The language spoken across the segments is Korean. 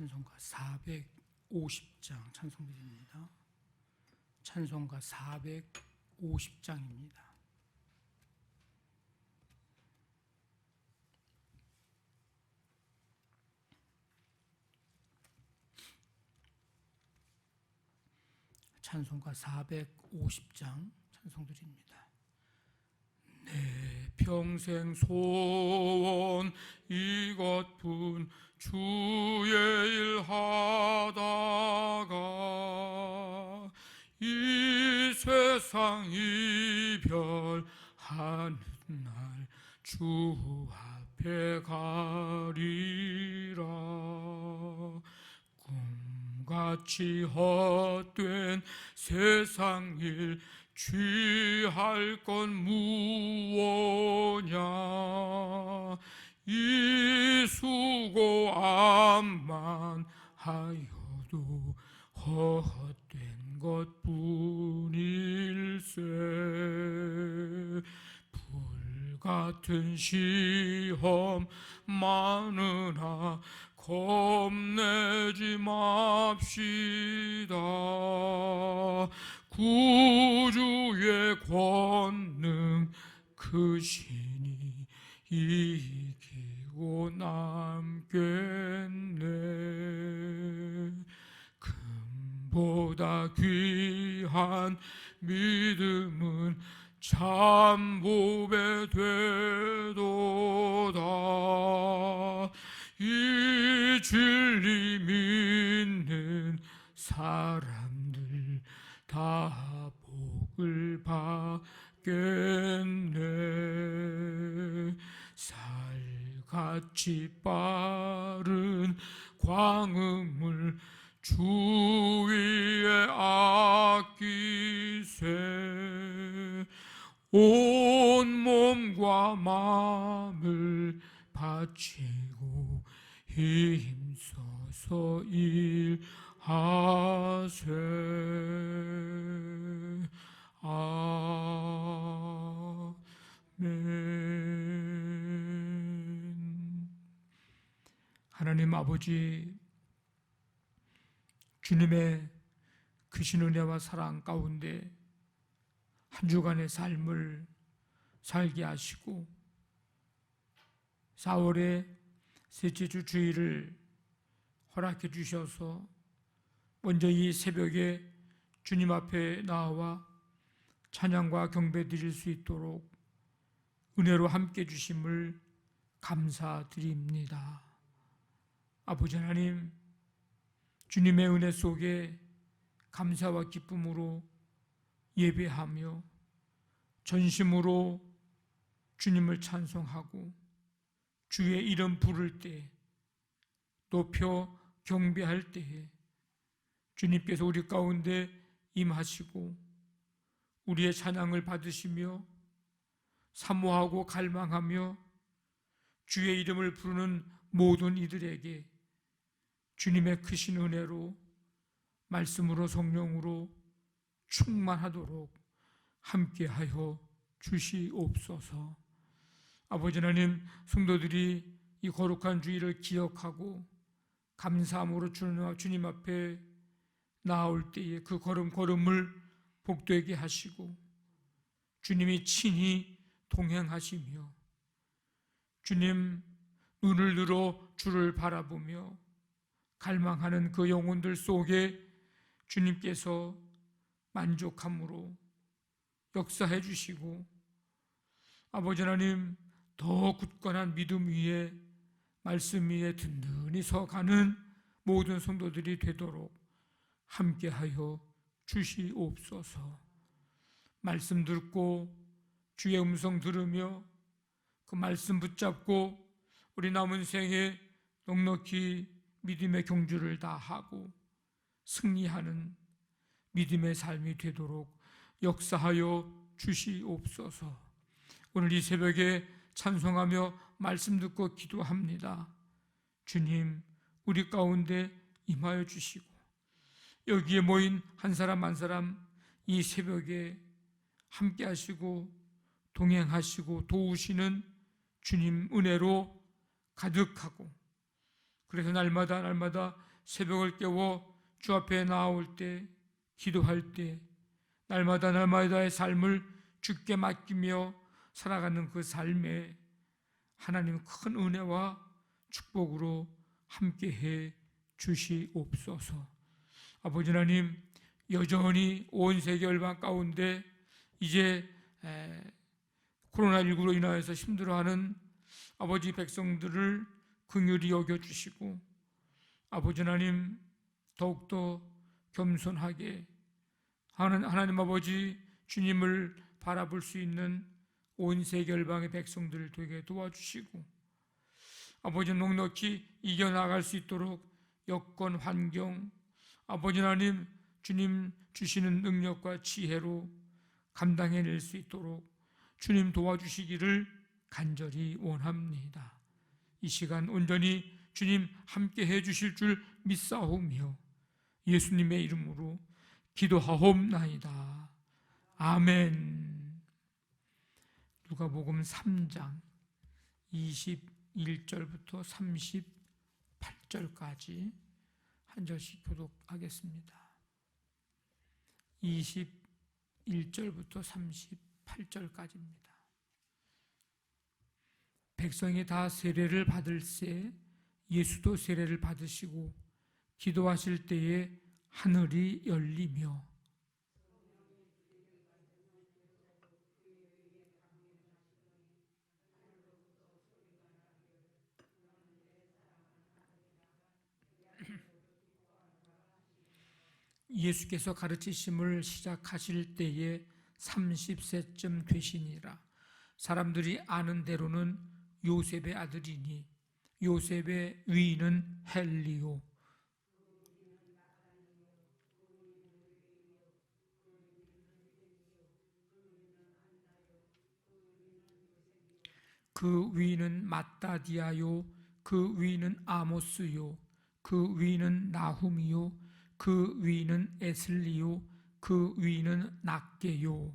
찬송가 450장 찬송드립니다. 찬송가 450장입니다. 찬송가 450장 찬송드립니다. 내 평생 소원 이것뿐 주의 일 하다가 이 세상 이별하는 날 주 앞에 가리라. 꿈같이 헛된 세상 일 취할 건 무엇냐. 이 수고 암만 하여도 헛된 것뿐일세. 불같은 시험 많으나 겁내지 맙시다. 구주의 권능 크시니 이기고 남겠네. 금보다 귀한 믿음은 참보배 되도다. 이 진리 믿는 사람들 다 복을 받겠네. 살같이 빠른 광음을 주 위에 아끼세. 온 몸과 마음을 바치고 힘써서 일하세. 아멘. 하나님 아버지, 주님의 크신 은혜와 사랑 가운데 한 주간의 삶을 살게 하시고 4월의 셋째 주 주일을 허락해 주셔서 먼저 이 새벽에 주님 앞에 나와 찬양과 경배 드릴 수 있도록 은혜로 함께 주심을 감사드립니다. 아버지 하나님, 주님의 은혜 속에 감사와 기쁨으로 예배하며 전심으로 주님을 찬송하고 주의 이름 부를 때, 높여 경배할 때에 주님께서 우리 가운데 임하시고 우리의 찬양을 받으시며 사모하고 갈망하며 주의 이름을 부르는 모든 이들에게 주님의 크신 은혜로 말씀으로 성령으로 충만하도록 함께하여 주시옵소서. 아버지 하나님, 성도들이 이 거룩한 주일을 기억하고 감사함으로 주님 앞에 나올 때에 그 걸음걸음을 복되게 하시고 주님이 친히 동행하시며 주님 눈을 들어 주를 바라보며 갈망하는 그 영혼들 속에 주님께서 만족함으로 역사해 주시고 아버지 하나님, 더 굳건한 믿음 위에 말씀 위에 든든히 서가는 모든 성도들이 되도록 함께하여 주시옵소서. 말씀 듣고 주의 음성 들으며 그 말씀 붙잡고 우리 남은 생에 넉넉히 믿음의 경주를 다하고 승리하는 믿음의 삶이 되도록 역사하여 주시옵소서. 오늘 이 새벽에 찬송하며 말씀 듣고 기도합니다. 주님, 우리 가운데 임하여 주시고 여기에 모인 한 사람 한 사람 이 새벽에 함께 하시고 동행하시고 도우시는 주님 은혜로 가득하고, 그래서 날마다 새벽을 깨워 주 앞에 나올 때, 기도할 때, 날마다의 삶을 주께 맡기며 살아가는 그 삶에 하나님 큰 은혜와 축복으로 함께해 주시옵소서. 아버지 하나님, 여전히 온 세계 열방 가운데 이제 코로나19로 인하여서 힘들어하는 아버지 백성들을 긍휼히 여겨주시고, 아버지 하나님 더욱더 겸손하게 하나님 아버지 주님을 바라볼 수 있는 온 세계 열방의 백성들을 되게 도와주시고, 아버지 넉넉히 이겨나갈 수 있도록 여건 환경, 아버지 하나님 주님 주시는 능력과 지혜로 감당해낼 수 있도록 주님 도와주시기를 간절히 원합니다. 이 시간 온전히 주님 함께 해주실 줄 믿사오며 예수님의 이름으로 기도하옵나이다. 아멘. 누가복음 3장 21절부터 38절까지 한 절씩 교독하겠습니다. 21절부터 38절까지입니다. 백성이 다 세례를 받을새 예수도 세례를 받으시고 기도하실 때에 하늘이 열리며 예수께서 가르치심을 시작하실 때에 30세쯤 되시니라. 사람들이 아는 대로는 요셉의 아들이니 요셉의 위인은 헬리요, 그 위인은 마따디아요, 그 위인은 아모스요, 그 위인은 나훔이요, 그 위인은 에슬리요, 그 위인은 낫게요.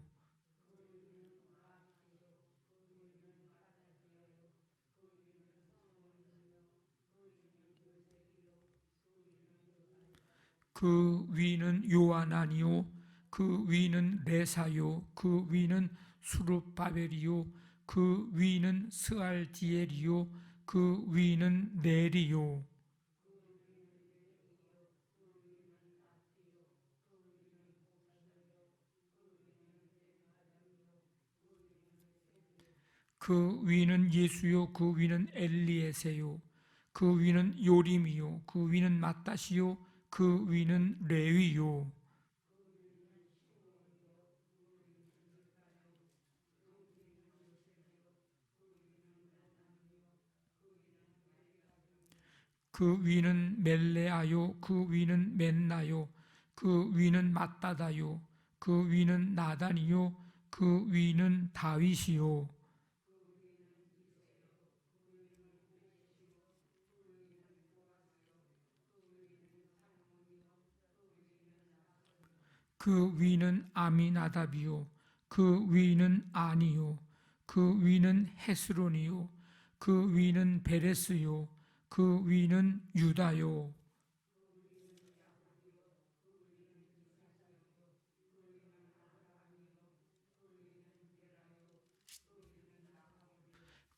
그 위인은 요아나니요, 그 위인은 레사요, 그 위인은 수룹바벨이요, 그 위인은 스알디엘이요, 그 위인은 네리요. 그 위는 예수요, 그 위는 엘리에세요, 그 위는 요림이요, 그 위는 마따시요, 그 위는 레위요. 그 위는 멜레아요, 그 위는 맨나요, 그 위는 마따다요, 그 위는 나단이요, 그 위는 다윗이요. 그 위는 아미나답이요, 그 위는 아니요, 그 위는 헤스론이요, 그 위는 베레스요, 그 위는 유다요.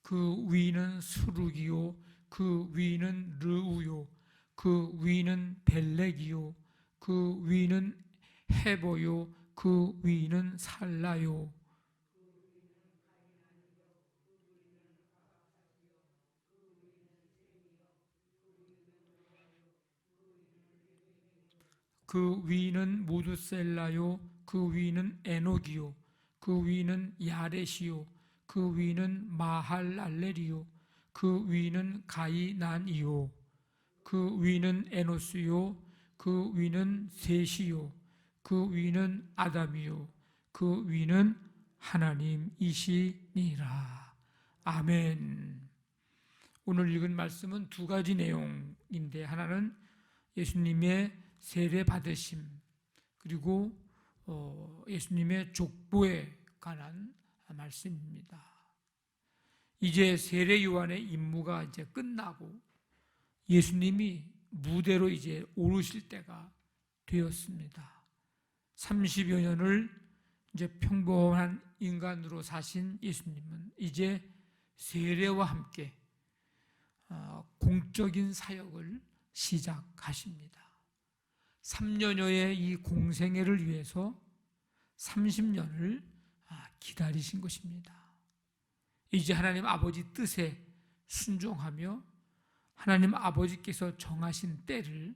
그 위는 수룩이요, 그 위는 르우요, 그 위는 벨렉이요, 그 위는 헤보요, 그 위는 살라요. 그 위는 무드셀라요, 그 위는 에녹이요, 그 위는 야렛이요, 그 위는 마할랄렐이요, 그 위는 가이난이요, 그 위는 에노스요, 그 위는 셋이요, 그 위는 아담이요, 그 위는 하나님이시니라. 아멘. 오늘 읽은 말씀은 두 가지 내용인데, 하나는 예수님의 세례 받으심, 그리고 예수님의 족보에 관한 말씀입니다. 이제 세례 요한의 임무가 이제 끝나고 예수님이 무대로 이제 오르실 때가 되었습니다. 30여 년을 이제 평범한 인간으로 사신 예수님은 이제 세례와 함께 공적인 사역을 시작하십니다. 3년여의 이 공생애를 위해서 30년을 기다리신 것입니다. 이제 하나님 아버지 뜻에 순종하며 하나님 아버지께서 정하신 때를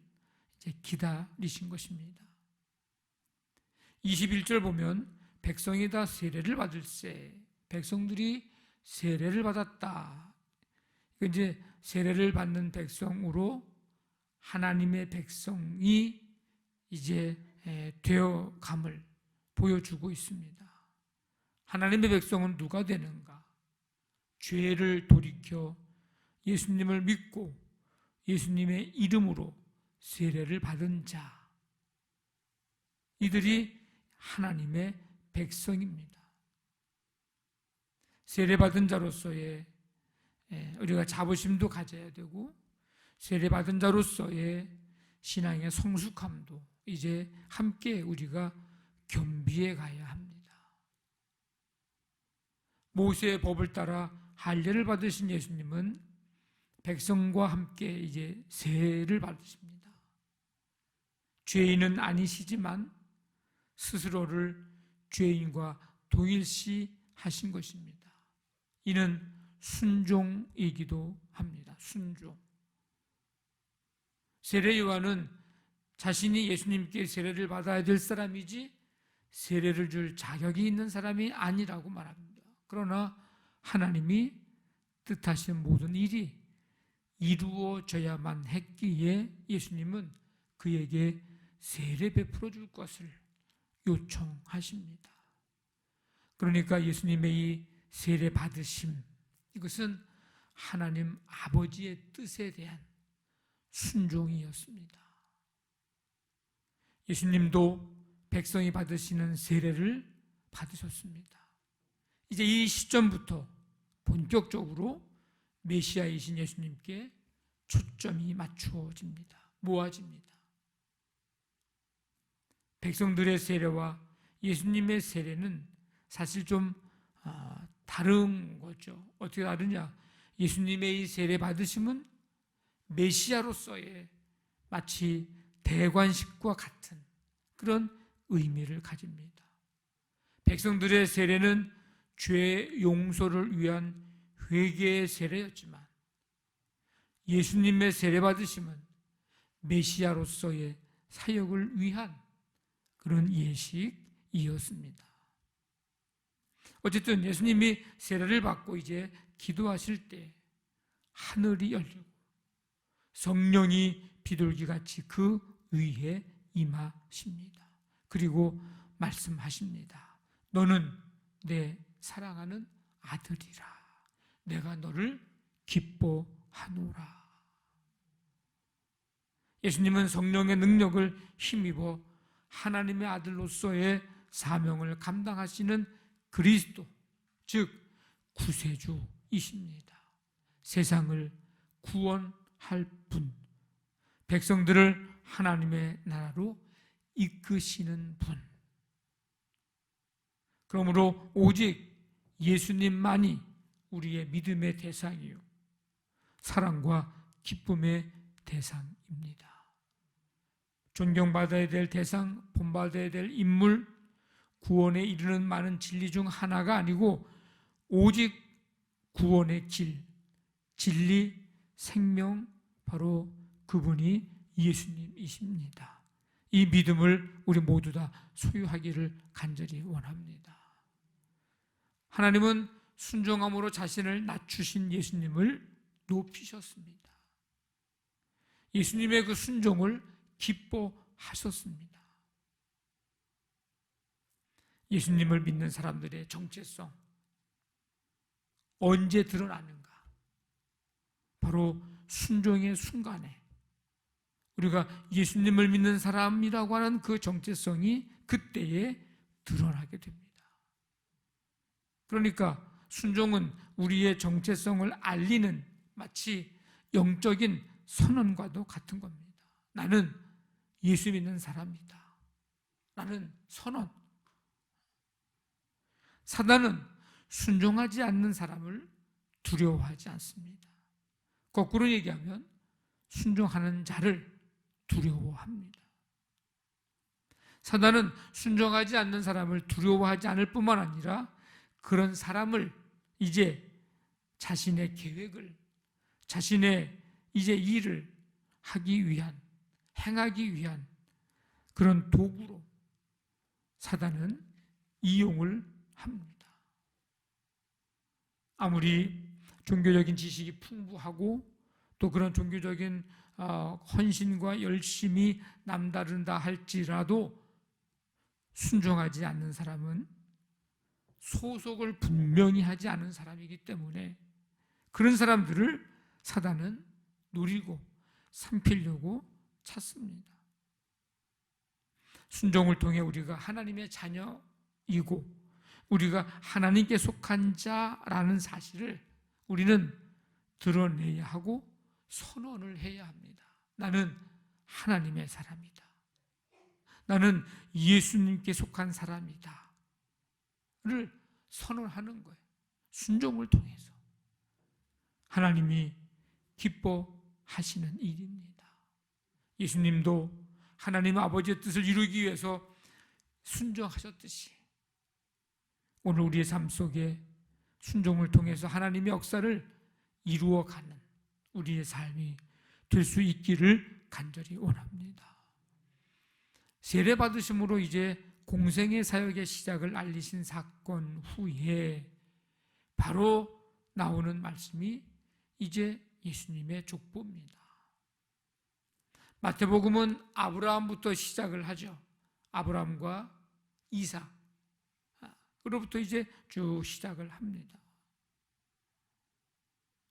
이제 기다리신 것입니다. 21절 보면 백성이 다 세례를 받을세, 백성들이 세례를 받았다. 이제 세례를 받는 백성으로 하나님의 백성이 이제 되어감을 보여주고 있습니다. 하나님의 백성은 누가 되는가? 죄를 돌이켜 예수님을 믿고 예수님의 이름으로 세례를 받은 자, 이들이 하나님의 백성입니다. 세례받은 자로서의 우리가 자부심도 가져야 되고, 세례받은 자로서의 신앙의 성숙함도 이제 함께 우리가 겸비해 가야 합니다. 모세의 법을 따라 할례를 받으신 예수님은 백성과 함께 이제 세례를 받으십니다. 죄인은 아니시지만 스스로를 죄인과 동일시 하신 것입니다. 이는 순종이기도 합니다. 순종. 세례 요한은 자신이 예수님께 세례를 받아야 될 사람이지 세례를 줄 자격이 있는 사람이 아니라고 말합니다. 그러나 하나님이 뜻하신 모든 일이 이루어져야만 했기에 예수님은 그에게 세례 베풀어 줄 것을 요청하십니다. 그러니까 예수님의 이 세례 받으심, 이것은 하나님 아버지의 뜻에 대한 순종이었습니다. 예수님도 백성이 받으시는 세례를 받으셨습니다. 이제 이 시점부터 본격적으로 메시아이신 예수님께 초점이 맞추어집니다. 모아집니다. 백성들의 세례와 예수님의 세례는 사실 좀 다른 거죠. 어떻게 다르냐? 예수님의 이 세례 받으심은 메시아로서의 마치 대관식과 같은 그런 의미를 가집니다. 백성들의 세례는 죄 용서를 위한 회개의 세례였지만 예수님의 세례 받으심은 메시아로서의 사역을 위한 그런 예식이었습니다. 어쨌든 예수님이 세례를 받고 이제 기도하실 때 하늘이 열리고 성령이 비둘기같이 그 위에 임하십니다. 그리고 말씀하십니다. 너는 내 사랑하는 아들이라. 내가 너를 기뻐하노라. 예수님은 성령의 능력을 힘입어 하나님의 아들로서의 사명을 감당하시는 그리스도, 즉 구세주이십니다. 세상을 구원할 분, 백성들을 하나님의 나라로 이끄시는 분. 그러므로 오직 예수님만이 우리의 믿음의 대상이요 사랑과 기쁨의 대상입니다. 존경받아야 될 대상, 본받아야 될 인물, 구원에 이르는 많은 진리 중 하나가 아니고 오직 구원의 길, 진리, 생명, 바로 그분이 예수님이십니다. 이 믿음을 우리 모두 다 소유하기를 간절히 원합니다. 하나님은 순종함으로 자신을 낮추신 예수님을 높이셨습니다. 예수님의 그 순종을 기뻐하셨습니다. 예수님을 믿는 사람들의 정체성 언제 드러나는가? 바로 순종의 순간에 우리가 예수님을 믿는 사람이라고 하는 그 정체성이 그때에 드러나게 됩니다. 그러니까 순종은 우리의 정체성을 알리는 마치 영적인 선언과도 같은 겁니다. 나는 예수 믿는 사람이다. 라는 선언. 사단은 순종하지 않는 사람을 두려워하지 않습니다. 거꾸로 얘기하면 순종하는 자를 두려워합니다. 사단은 순종하지 않는 사람을 두려워하지 않을 뿐만 아니라 그런 사람을 이제 자신의 계획을, 자신의 이제 일을 하기 위한, 행하기 위한 그런 도구로 사단은 이용을 합니다. 아무리 종교적인 지식이 풍부하고 또 그런 종교적인 헌신과 열심이 남다른다 할지라도 순종하지 않는 사람은 소속을 분명히 하지 않은 사람이기 때문에 그런 사람들을 사단은 노리고 삼키려고 찾습니다. 순종을 통해 우리가 하나님의 자녀이고 우리가 하나님께 속한 자라는 사실을 우리는 드러내야 하고 선언을 해야 합니다. 나는 하나님의 사람이다. 나는 예수님께 속한 사람이다. 를 선언하는 거예요. 순종을 통해서. 하나님이 기뻐하시는 일입니다. 예수님도 하나님 아버지의 뜻을 이루기 위해서 순종하셨듯이 오늘 우리의 삶 속에 순종을 통해서 하나님의 역사를 이루어가는 우리의 삶이 될 수 있기를 간절히 원합니다. 세례 받으심으로 이제 공생의 사역의 시작을 알리신 사건 후에 바로 나오는 말씀이 이제 예수님의 족보입니다. 마태복음은 아브라함부터 시작을 하죠. 아브라함과 이삭으로부터 이제 쭉 시작을 합니다.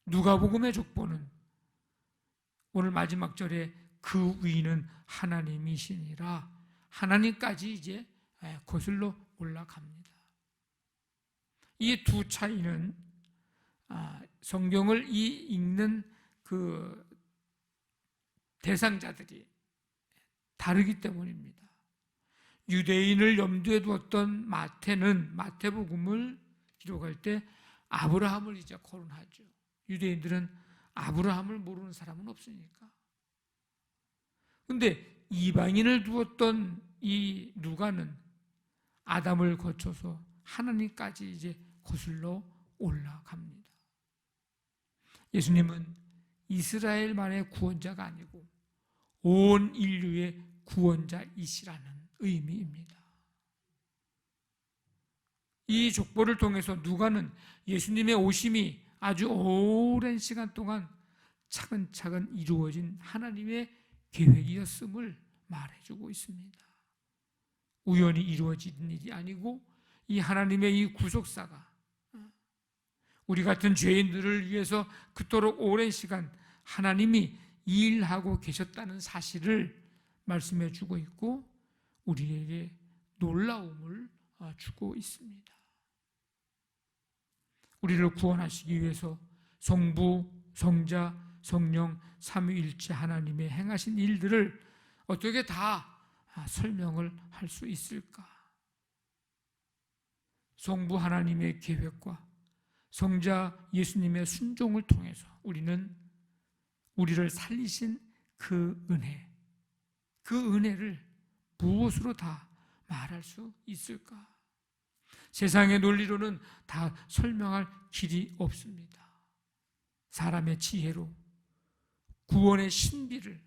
누가복음의 족보는 오늘 마지막 절에 그 위는 하나님이시니라 하나님까지 이제 거슬러 올라갑니다. 이 두 차이는 성경을 읽는 그 대상자들이 다르기 때문입니다. 유대인을 염두에 두었던 마태는 마태복음을 기록할 때 아브라함을 이제 거론하죠. 유대인들은 아브라함을 모르는 사람은 없으니까. 그런데 이방인을 두었던 이 누가는 아담을 거쳐서 하나님까지 이제 거슬러 올라갑니다. 예수님은 이스라엘만의 구원자가 아니고 온 인류의 구원자이시라는 의미입니다. 이 족보를 통해서 누가는 예수님의 오심이 아주 오랜 시간 동안 차근차근 이루어진 하나님의 계획이었음을 말해주고 있습니다. 우연히 이루어진 일이 아니고 이 하나님의 이 구속사가 우리 같은 죄인들을 위해서 그토록 오랜 시간 하나님이 일하고 계셨다는 사실을 말씀해 주고 있고 우리에게 놀라움을 주고 있습니다. 우리를 구원하시기 위해서 성부, 성자, 성령, 삼위일체 하나님의 행하신 일들을 어떻게 다 설명을 할 수 있을까? 성부 하나님의 계획과 성자 예수님의 순종을 통해서 우리는 우리를 살리신 그 은혜를 무엇으로 다 말할 수 있을까? 세상의 논리로는 다 설명할 길이 없습니다. 사람의 지혜로 구원의 신비를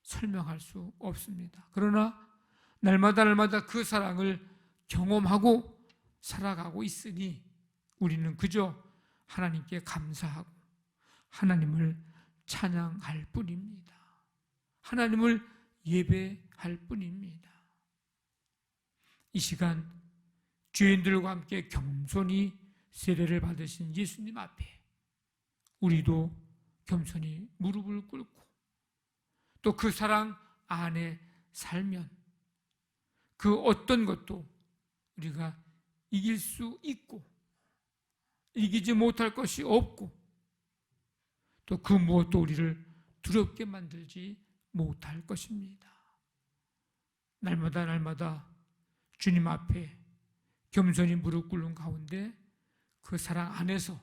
설명할 수 없습니다. 그러나 날마다 그 사랑을 경험하고 살아가고 있으니 우리는 그저 하나님께 감사하고 하나님을 찬양할 뿐입니다. 하나님을 예배할 뿐입니다. 이 시간 죄인들과 함께 겸손히 세례를 받으신 예수님 앞에 우리도 겸손히 무릎을 꿇고 또 그 사랑 안에 살면 그 어떤 것도 우리가 이길 수 있고 이기지 못할 것이 없고 또 그 무엇도 우리를 두렵게 만들지 못할 것입니다. 날마다 주님 앞에 겸손히 무릎 꿇는 가운데 그 사랑 안에서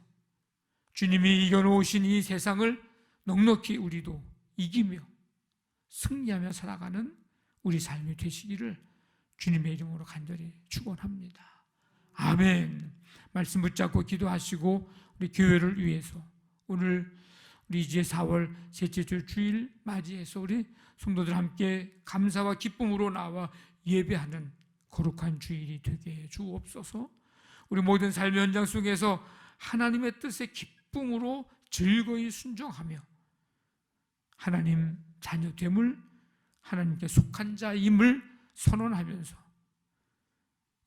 주님이 이겨놓으신 이 세상을 넉넉히 우리도 이기며 승리하며 살아가는 우리 삶이 되시기를 주님의 이름으로 간절히 축원합니다. 아멘. 말씀 붙잡고 기도하시고 우리 교회를 위해서 오늘 우리 이제 4월 셋째 주 주일 맞이해서 우리 성도들 함께 감사와 기쁨으로 나와 예배하는 거룩한 주일이 되게 해 주옵소서. 우리 모든 삶의 현장 속에서 하나님의 뜻에 기쁨으로 즐거이 순종하며 하나님 자녀됨을, 하나님께 속한 자임을 선언하면서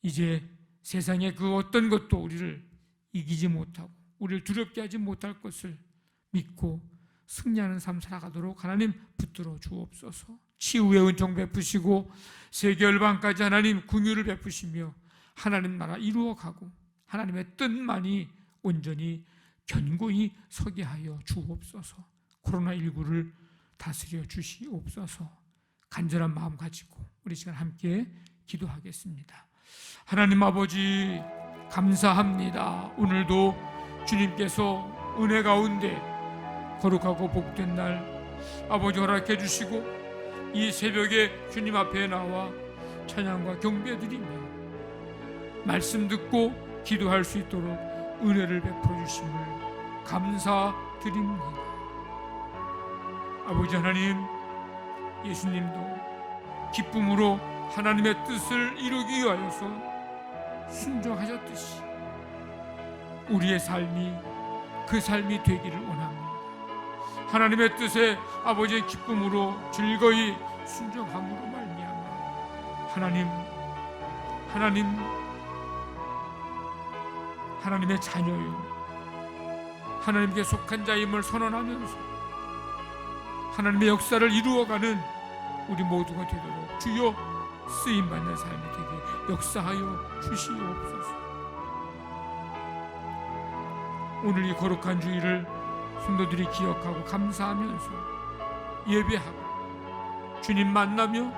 이제 세상의 그 어떤 것도 우리를 이기지 못하고 우리를 두렵게 하지 못할 것을 믿고 승리하는 삶 살아가도록 하나님 붙들어 주옵소서. 치유의 은총 베푸시고 세계 열방까지 하나님 긍휼을 베푸시며 하나님 나라 이루어가고 하나님의 뜻만이 온전히 견고히 서게 하여 주옵소서. 코로나19를 다스려 주시옵소서. 간절한 마음 가지고 우리 시간 함께 기도하겠습니다. 하나님 아버지 감사합니다. 오늘도 주님께서 은혜 가운데 거룩하고 복된 날 아버지 허락해 주시고 이 새벽에 주님 앞에 나와 찬양과 경배드리며 말씀 듣고 기도할 수 있도록 은혜를 베풀어 주심을 감사드립니다. 아버지 하나님, 예수님도 기쁨으로 하나님의 뜻을 이루기 위하여서 순종하셨듯이 우리의 삶이 그 삶이 되기를 원합니다. 하나님의 뜻에 아버지의 기쁨으로 즐거이 순종함으로 말미암아 하나님의 자녀요 하나님께 속한 자임을 선언하면서 하나님의 역사를 이루어가는 우리 모두가 되도록 주여 쓰임받는 삶이 되게 역사하여 주시옵소서. 오늘 이 거룩한 주일을 성도들이 기억하고 감사하면서 예배하고 주님 만나며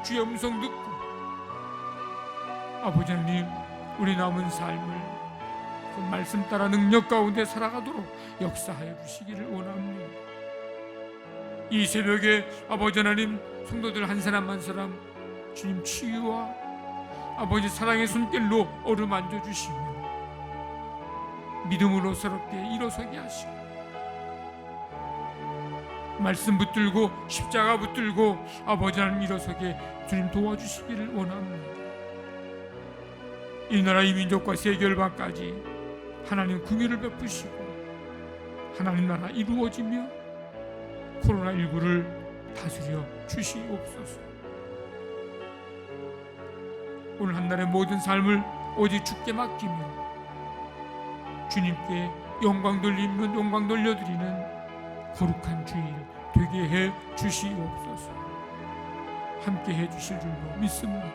주의 음성 듣고 아버지 하나님 우리 남은 삶을 그 말씀 따라 능력 가운데 살아가도록 역사하여 주시기를 원합니다. 이 새벽에 아버지 하나님 성도들 한 사람 한 사람 주님 치유와 아버지 사랑의 손길로 어루만져 주시며 믿음으로 새롭게 일어서게 하시고 말씀 붙들고 십자가 붙들고 아버지 하나님 일어서게 주님 도와주시기를 원합니다. 이 나라 이 민족과 세계 열방까지 하나님 긍휼을 베푸시고 하나님 나라 이루어지며 코로나19를 다스려 주시옵소서. 오늘 한날의 모든 삶을 오직 주께 맡기며 주님께 영광 돌려드리는 거룩한 주일 되게 해 주시옵소서. 함께 해 주실 줄로 믿습니다.